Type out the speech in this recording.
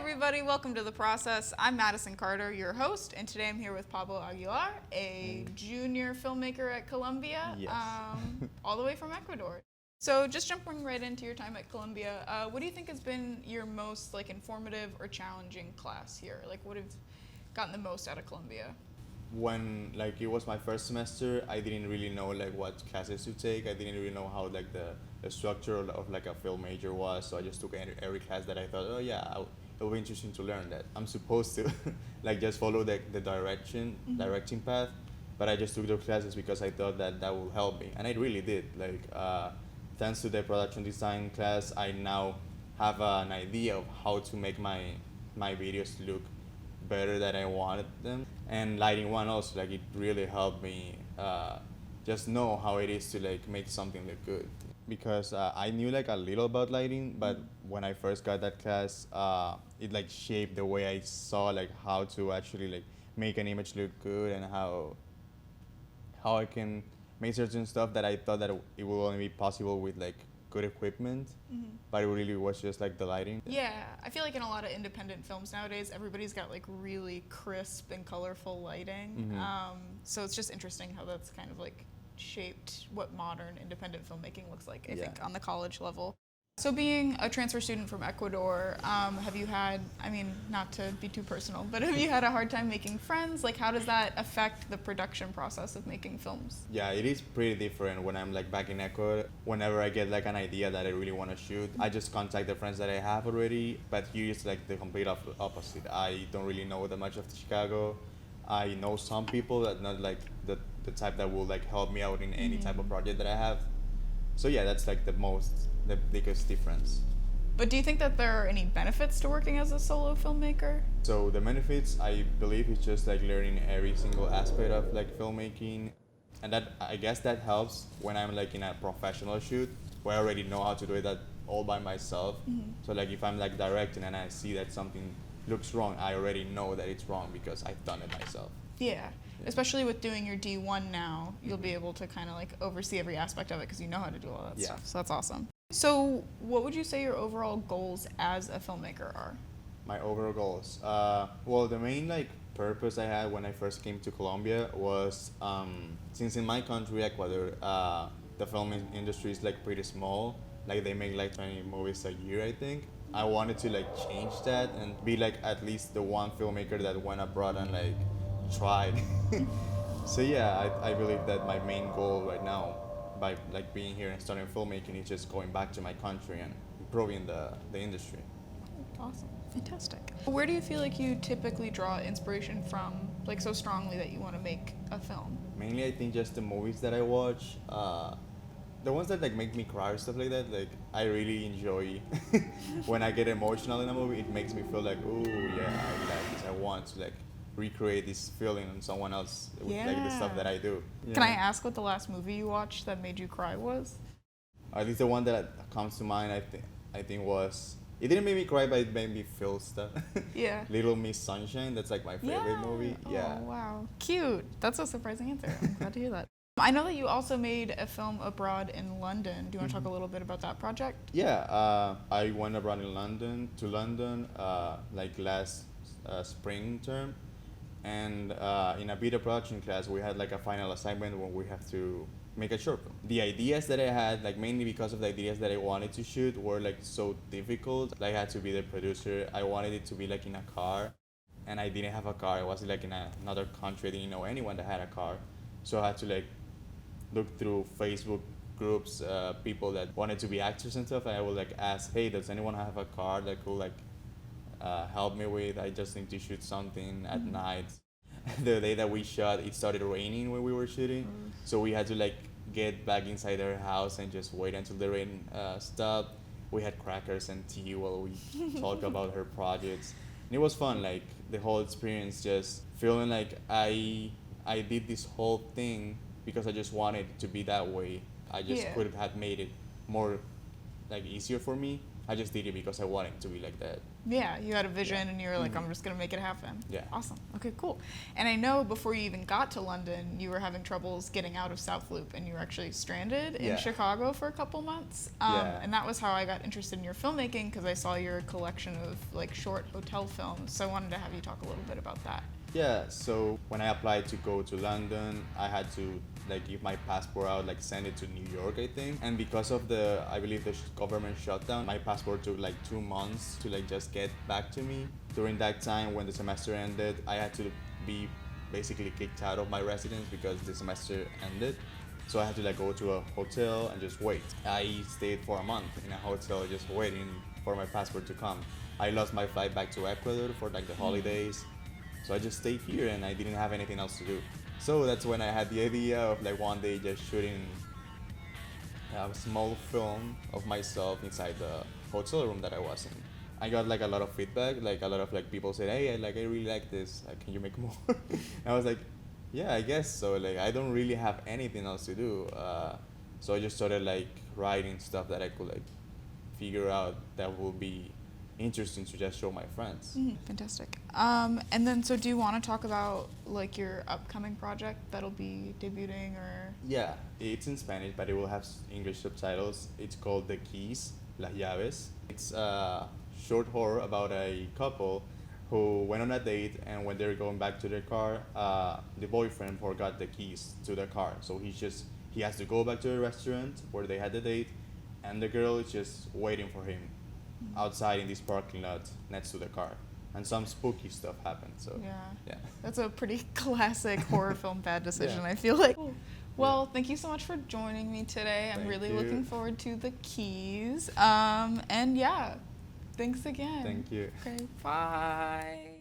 everybody, welcome to The Process. I'm Madison Carter, your host, and today I'm here with Pablo Aguilar, a junior filmmaker at Columbia, Yes. all the way from Ecuador. So just jumping right into your time at Columbia, what do you think has been your most informative or challenging class here? What have gotten the most out of Columbia? When it was my first semester, I didn't really know what classes to take. I didn't really know how the structure of a film major was. So I just took every class that I thought, oh yeah, it'll be interesting to learn that. I'm supposed to just follow the directing path, but I just took those classes because I thought that would help me, and it really did. Thanks to the production design class, I now have an idea of how to make my videos look better than I wanted them. And lighting one also, it really helped me just know how it is to make something look good. Because I knew a little about lighting, but when I first got that class, it shaped the way I saw how to actually make an image look good, and how I can make certain stuff that I thought that it would only be possible with good equipment, but it really was just the lighting. Yeah, I feel in a lot of independent films nowadays, everybody's got really crisp and colorful lighting. So it's just interesting how that's kind of shaped what modern independent filmmaking looks like, I think, on the college level. So being a transfer student from Ecuador, have you had, not to be too personal, but have you had a hard time making friends? How does that affect the production process of making films? Yeah, it is pretty different when I'm back in Ecuador. Whenever I get an idea that I really want to shoot, I just contact the friends that I have already. But here it's the complete opposite. I don't really know that much of Chicago. I know some people, that not the type that will help me out in any type of project that I have. So yeah, that's the biggest difference. But do you think that there are any benefits to working as a solo filmmaker? So the benefits, I believe, is just learning every single aspect of filmmaking, and that, I guess, that helps when I'm in a professional shoot where I already know how to do that all by myself. So if I'm directing and I see that something looks wrong, I already know that it's wrong because I've done it myself. Yeah. Especially with doing your D1 now, you'll be able to kind of oversee every aspect of it because you know how to do all that stuff. So that's awesome. So what would you say your overall goals as a filmmaker are? My overall goals. Well, the main purpose I had when I first came to Colombia was, since in my country, Ecuador, the film industry is pretty small. They make 20 movies a year, I think. I wanted to change that and be at least the one filmmaker that went abroad and tried. So yeah, I believe that my main goal right now, by being here and starting filmmaking, is just going back to my country and improving the industry. Awesome. Fantastic. Where do you feel you typically draw inspiration from so strongly that you want to make a film? Mainly, I think just the movies that I watch, the ones that make me cry or stuff like that. I really enjoy when I get emotional in a movie. It makes me feel oh yeah, I like this. I want to recreate this feeling on someone else with the stuff that I do. Yeah. Can I ask what the last movie you watched that made you cry was? At least the one that comes to mind, I think was, it didn't make me cry, but it made me feel stuff. Yeah. Little Miss Sunshine. That's my favorite movie. Yeah. Oh wow, cute. That's a surprising answer. I'm glad to hear that. I know that you also made a film abroad in London. Do you want to talk a little bit about that project? Yeah, I went abroad to London last spring term. And in a beta production class, we had a final assignment where we have to make a short film. The ideas that I had, mainly because of the ideas that I wanted to shoot, were so difficult. I had to be the producer. I wanted it to be in a car, and I didn't have a car. I was in another country. I didn't know anyone that had a car, so I had to look through Facebook groups, people that wanted to be actors and stuff, and I would ask, hey, does anyone have a car that could help me with? I just need to shoot something at night. The day that we shot, it started raining when we were shooting, so we had to get back inside our house and just wait until the rain stopped. We had crackers and tea while we talked about her projects, and it was fun. The whole experience, just feeling I did this whole thing because I just wanted it to be that way. I just could have made it more easier for me. I just did it because I wanted it to be like that. Yeah, you had a vision Yeah. and you were like, Mhm. I'm just going to make it happen. Yeah. Awesome. Okay, cool. And I know before you even got to London, you were having troubles getting out of South Loop and you were actually stranded in Yeah. Chicago for a couple months. Yeah. And that was how I got interested in your filmmaking because I saw your collection of like short hotel films. So I wanted to have you talk a little bit about that. Yeah, so when I applied to go to London, I had to like give my passport out, like send it to New York, I think. And because of the, I believe the government shutdown, my passport took like 2 months to like just get back to me. During that time, when the semester ended, I had to be basically kicked out of my residence because the semester ended. So I had to like go to a hotel and just wait. I stayed for a month in a hotel just waiting for my passport to come. I lost my flight back to Ecuador for like the holidays. So I just stayed here and I didn't have anything else to do. So that's when I had the idea of like one day just shooting a small film of myself inside the hotel room that I was in. I got like a lot of feedback, like a lot of like people said, hey, I really like this. Can you make more? And I was like, yeah, I guess so. Like I don't really have anything else to do. So I just started like writing stuff that I could like figure out that will be interesting to just show my friends. Fantastic. And then, so do you want to talk about like your upcoming project that'll be debuting or? Yeah, it's in Spanish, but it will have English subtitles. It's called The Keys, llaves. It's a short horror about a couple who went on a date, and when they're going back to their car, the boyfriend forgot the keys to the car. So he has to go back to the restaurant where they had the date, and the girl is just waiting for him outside in this parking lot next to the car, and some spooky stuff happens. So yeah. That's a pretty classic horror film bad decision, Yeah. I feel like. Well, thank you so much for joining me today. I'm Thank really you. looking forward to The Keys. And yeah, thanks again. Thank you. Okay, bye.